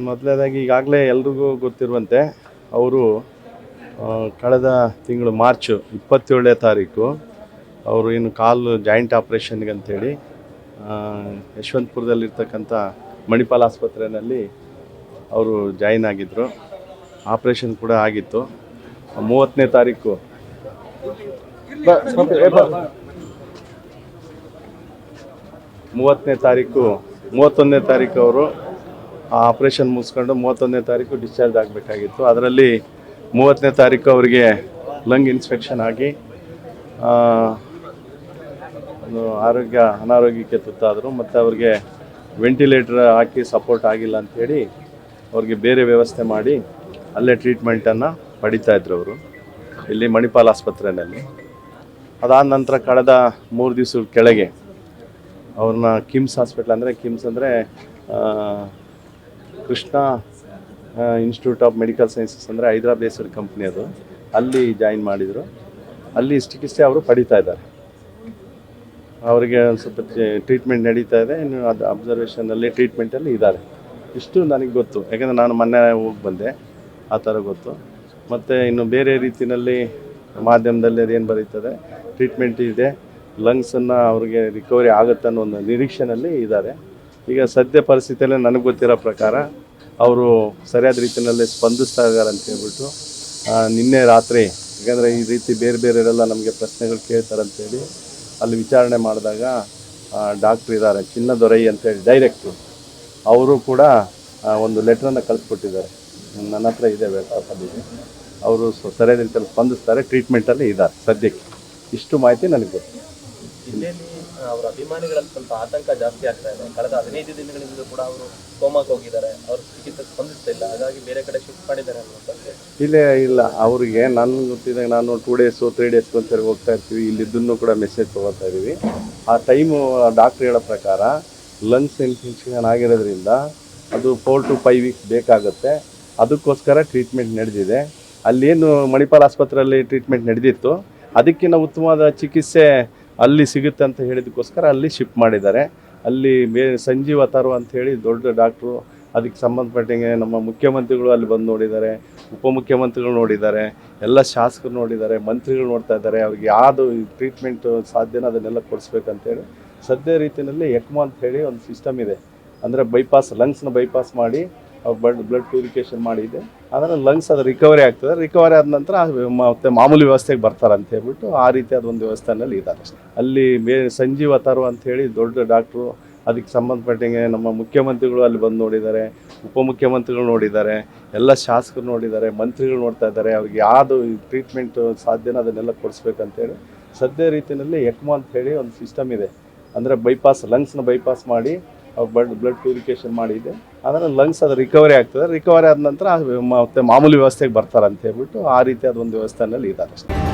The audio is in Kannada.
ಮೊದಲನೇದಾಗಿ ಈಗಾಗಲೇ ಎಲ್ರಿಗೂ ಗೊತ್ತಿರುವಂತೆ ಅವರು ಕಳೆದ ತಿಂಗಳು ಮಾರ್ಚ್ 27ನೇ ತಾರೀಕು ಅವರು ಇನ್ನು ಕಾಲು ಜಾಯಿಂಟ್ ಆಪ್ರೇಷನ್ಗೆ ಅಂತೇಳಿ ಯಶವಂತಪುರದಲ್ಲಿರ್ತಕ್ಕಂಥ ಮಣಿಪಾಲ್ ಆಸ್ಪತ್ರೆಯಲ್ಲಿ ಅವರು ಜಾಯಿನ್ ಆಗಿದ್ದರು. ಆಪ್ರೇಷನ್ ಕೂಡ ಆಗಿತ್ತು. 30ನೇ ತಾರೀಕು 31ನೇ ತಾರೀಕು ಅವರು ಆಪ್ರೇಷನ್ ಮುಗಿಸ್ಕೊಂಡು 31ನೇ ತಾರೀಕು ಡಿಸ್ಚಾರ್ಜ್ ಆಗಬೇಕಾಗಿತ್ತು. ಅದರಲ್ಲಿ 30ನೇ ತಾರೀಕು ಅವರಿಗೆ ಲಂಗ್ ಇನ್ಫೆಕ್ಷನ್ ಆಗಿ ಅನಾರೋಗ್ಯಕ್ಕೆ ತುತ್ತಾದರು. ಮತ್ತು ಅವ್ರಿಗೆ ವೆಂಟಿಲೇಟರ್ ಹಾಕಿ ಸಪೋರ್ಟ್ ಆಗಿಲ್ಲ ಅಂಥೇಳಿ ಅವ್ರಿಗೆ ಬೇರೆ ವ್ಯವಸ್ಥೆ ಮಾಡಿ ಅಲ್ಲೇ ಟ್ರೀಟ್ಮೆಂಟನ್ನು ಪಡಿತಾಯಿದ್ರು ಅವರು ಇಲ್ಲಿ ಮಣಿಪಾಲ್ ಆಸ್ಪತ್ರೆಯಲ್ಲಿ. ಅದಾದ ನಂತರ ಕಳೆದ 3 ದಿವಸದ ಕೆಳಗೆ ಅವ್ರನ್ನ ಕಿಮ್ಸ್ ಹಾಸ್ಪಿಟ್ಲ್ ಅಂದರೆ Krishna institute of medical sciences ಅಂದರೆ ಹೈದರಾಬಾದ್ ಬೇಸ್ಡ್ ಕಂಪ್ನಿ ಅದು, ಅಲ್ಲಿ ಜಾಯಿನ್ ಮಾಡಿದರು. ಅಲ್ಲಿ ಚಿಕಿತ್ಸೆ ಅವರು ಪಡಿತಾ ಇದ್ದಾರೆ. ಅವರಿಗೆ ಒಂದು ಸ್ವಲ್ಪ ಟ್ರೀಟ್ಮೆಂಟ್ ನಡೀತಾ ಇದೆ. ಇನ್ನು ಅದು ಅಬ್ಸರ್ವೇಷನಲ್ಲಿ ಟ್ರೀಟ್ಮೆಂಟಲ್ಲಿ ಇದ್ದಾರೆ. ಇಷ್ಟು ನನಗೆ ಗೊತ್ತು, ಯಾಕೆಂದರೆ ನಾನು ಮೊನ್ನೆ ಹೋಗಿ ಬಂದೆ, ಆ ಥರ ಗೊತ್ತು. ಮತ್ತು ಇನ್ನು ಬೇರೆ ರೀತಿಯಲ್ಲಿ ಮಾಧ್ಯಮದಲ್ಲಿ ಅದೇನು ಬರೀತದೆ, ಟ್ರೀಟ್ಮೆಂಟ್ ಇದೆ, ಲಂಗ್ಸನ್ನು ಅವ್ರಿಗೆ ರಿಕವರಿ ಆಗುತ್ತೆ ಅನ್ನೋ ಒಂದು ನಿರೀಕ್ಷೆಯಲ್ಲಿ ಇದ್ದಾರೆ. ಈಗ ಸದ್ಯ ಪರಿಸ್ಥಿತಿಯಲ್ಲಿ ನನಗೆ ಗೊತ್ತಿರೋ ಪ್ರಕಾರ ಅವರು ಸರಿಯಾದ ರೀತಿಯಲ್ಲಿ ಸ್ಪಂದಿಸ್ತಾ ಇದ್ದಾರೆ ಅಂತ ಹೇಳ್ಬಿಟ್ಟು ನಿನ್ನೆ ರಾತ್ರಿ, ಯಾಕಂದರೆ ಈ ರೀತಿ ಬೇರೆಯವರೆಲ್ಲ ನಮಗೆ ಪ್ರಶ್ನೆಗಳು ಕೇಳ್ತಾರಂತೇಳಿ ಅಲ್ಲಿ ವಿಚಾರಣೆ ಮಾಡಿದಾಗ ಡಾಕ್ಟ್ರ್ ಇದ್ದಾರೆ ಚಿನ್ನದೊರೈ ಅಂತೇಳಿ ಡೈರೆಕ್ಟ್ರು, ಅವರು ಕೂಡ ಒಂದು ಲೆಟ್ರನ್ನು ಕಳಿಸ್ಕೊಟ್ಟಿದ್ದಾರೆ. ನನ್ನ ಹತ್ರ ಇದೆ ವ್ಯಾಟ್ಸಪ್ಪಲ್ಲಿದೆ. ಅವರು ಸರಿಯಾದ ರೀತಿಯಲ್ಲಿ ಸ್ಪಂದಿಸ್ತಾರೆ, ಟ್ರೀಟ್ಮೆಂಟಲ್ಲಿ ಇದ್ದಾರೆ ಸದ್ಯಕ್ಕೆ. ಇಷ್ಟು ಮಾಹಿತಿ ನನಗೆ ಗೊತ್ತು. ಜಿಲ್ಲೆಯಲ್ಲಿ ಅವರ ಅಭಿಮಾನಿಗಳಲ್ಲಿ ಸ್ವಲ್ಪ ಆತಂಕ ಜಾಸ್ತಿ ಆಗ್ತಾ ಇದೆ. ಕಳೆದ 15 ದಿನಗಳಿಂದ ಕೂಡ ಅವರು ಕೋಮಾಕ್ಕೆ ಹೋಗಿದ್ದಾರೆ. ಅವರು ಚಿಕಿತ್ಸೆ ಸ್ಪಂದಿಸ್ತಿಲ್ಲ, ಹಾಗಾಗಿ ಬೇರೆ ಕಡೆ ಶಿಫ್ಟ್ ಮಾಡಿದ್ದಾರೆ ಅನ್ನುವಂಥದ್ದು. ಇಲ್ಲ ಅವರಿಗೆ ನನಗೆ ಗೊತ್ತಿದ್ದಾಗ ನಾನು 2 days 3 days ಒಂದ್ಸರಿ ಹೋಗ್ತಾ ಇರ್ತೀವಿ. ಇಲ್ಲಿದ್ದನ್ನು ಕೂಡ ಮೆಸೇಜ್ ತೊಗೋತಾ ಇದ್ದೀವಿ. ಆ ಟೈಮು ಡಾಕ್ಟ್ರ್ ಹೇಳೋ ಪ್ರಕಾರ ಲಂಗ್ಸ್ ಇನ್ಫೆಕ್ಷನ್ ಆಗಿರೋದ್ರಿಂದ ಅದು 4 to 5 weeks ಬೇಕಾಗುತ್ತೆ. ಅದಕ್ಕೋಸ್ಕರ ಟ್ರೀಟ್ಮೆಂಟ್ ನಡೆದಿದೆ. ಅಲ್ಲೇನು ಮಣಿಪಾಲ್ ಆಸ್ಪತ್ರೆಯಲ್ಲಿ ಟ್ರೀಟ್ಮೆಂಟ್ ನಡೆದಿತ್ತು, ಅದಕ್ಕಿಂತ ಉತ್ತಮವಾದ ಚಿಕಿತ್ಸೆ ಅಲ್ಲಿ ಸಿಗುತ್ತೆ ಅಂತ ಹೇಳಿದಕ್ಕೋಸ್ಕರ ಅಲ್ಲಿ ಶಿಫ್ಟ್ ಮಾಡಿದ್ದಾರೆ. ಅಲ್ಲಿ ಸಂಜೀವ್ ಅಥರ್ವ ಅಂಥೇಳಿ ದೊಡ್ಡ ಡಾಕ್ಟ್ರು, ಅದಕ್ಕೆ ಸಂಬಂಧಪಟ್ಟಂಗೆ ನಮ್ಮ ಮುಖ್ಯಮಂತ್ರಿಗಳು ಅಲ್ಲಿ ಬಂದು ನೋಡಿದ್ದಾರೆ, ಉಪಮುಖ್ಯಮಂತ್ರಿಗಳು ನೋಡಿದ್ದಾರೆ, ಎಲ್ಲ ಶಾಸಕರು ನೋಡಿದ್ದಾರೆ, ಮಂತ್ರಿಗಳು ನೋಡ್ತಾ ಇದ್ದಾರೆ. ಅವ್ರಿಗೆ ಯಾವುದು ಟ್ರೀಟ್ಮೆಂಟು ಸಾಧ್ಯನೋ ಅದನ್ನೆಲ್ಲ ಕೊಡಿಸ್ಬೇಕಂತೇಳಿ ಸದ್ಯ ರೀತಿಯಲ್ಲಿ ಎಕ್ಮೋ ಅಂಥೇಳಿ ಒಂದು ಸಿಸ್ಟಮ್ ಇದೆ. ಅಂದರೆ ಲಂಗ್ಸ್ನ ಬೈಪಾಸ್ ಮಾಡಿ ಬ್ಲಡ್ ಪ್ಯೂರಿಫಿಕೇಷನ್ ಮಾಡಿದೆ. ಅದನ್ನು ಲಂಗ್ಸ್ ಅದು ರಿಕವರಿ ಆಗ್ತದೆ. ರಿಕವರಿ ಆದ ನಂತರ ಮತ್ತೆ ಮಾಮೂಲಿ ವ್ಯವಸ್ಥೆಗೆ ಬರ್ತಾರೆ ಅಂತ ಹೇಳ್ಬಿಟ್ಟು ಆ ರೀತಿಯಾದ ಒಂದು ವ್ಯವಸ್ಥೆಯಲ್ಲಿ ಇದ್ದಾರೆ. ಅಲ್ಲಿ ಸಂಜೀವ್ ಅಥರ್ವ ಅಂಥೇಳಿ ದೊಡ್ಡ ಡಾಕ್ಟ್ರು, ಅದಕ್ಕೆ ಸಂಬಂಧಪಟ್ಟಂಗೆ ನಮ್ಮ ಮುಖ್ಯಮಂತ್ರಿಗಳು ಅಲ್ಲಿ ಬಂದು ನೋಡಿದ್ದಾರೆ, ಉಪಮುಖ್ಯಮಂತ್ರಿಗಳು ನೋಡಿದ್ದಾರೆ, ಎಲ್ಲ ಶಾಸಕರು ನೋಡಿದ್ದಾರೆ, ಮಂತ್ರಿಗಳು ನೋಡ್ತಾ ಇದ್ದಾರೆ. ಅವ್ರಿಗೆ ಯಾವುದು ಟ್ರೀಟ್ಮೆಂಟು ಸಾಧ್ಯನೋ ಅದನ್ನೆಲ್ಲ ಕೊಡಿಸ್ಬೇಕಂತೇಳಿ ಸದ್ಯ ರೀತಿಯಲ್ಲಿ ಎಕ್ಮೋ ಅಂಥೇಳಿ ಒಂದು ಸಿಸ್ಟಮ್ ಇದೆ. ಅಂದರೆ ಲಂಗ್ಸ್ನ ಬೈಪಾಸ್ ಮಾಡಿ ಬ್ಲಡ್ ಪ್ಯೂರಿಫಿಕೇಷನ್ ಮಾಡಿದೆ. ಅದನ್ನು ಲಂಗ್ಸ್ ಅದು ರಿಕವರಿ ಆಗ್ತದೆ. ರಿಕವರಿ ಆದ ನಂತರ ಮತ್ತೆ ಮಾಮೂಲಿ ವ್ಯವಸ್ಥೆಗೆ ಬರ್ತಾರೆ ಅಂತ ಹೇಳ್ಬಿಟ್ಟು ಆ ರೀತಿಯಾದ ಒಂದು ವ್ಯವಸ್ಥೆಯಲ್ಲಿ ಇದ್ದಾರೆ.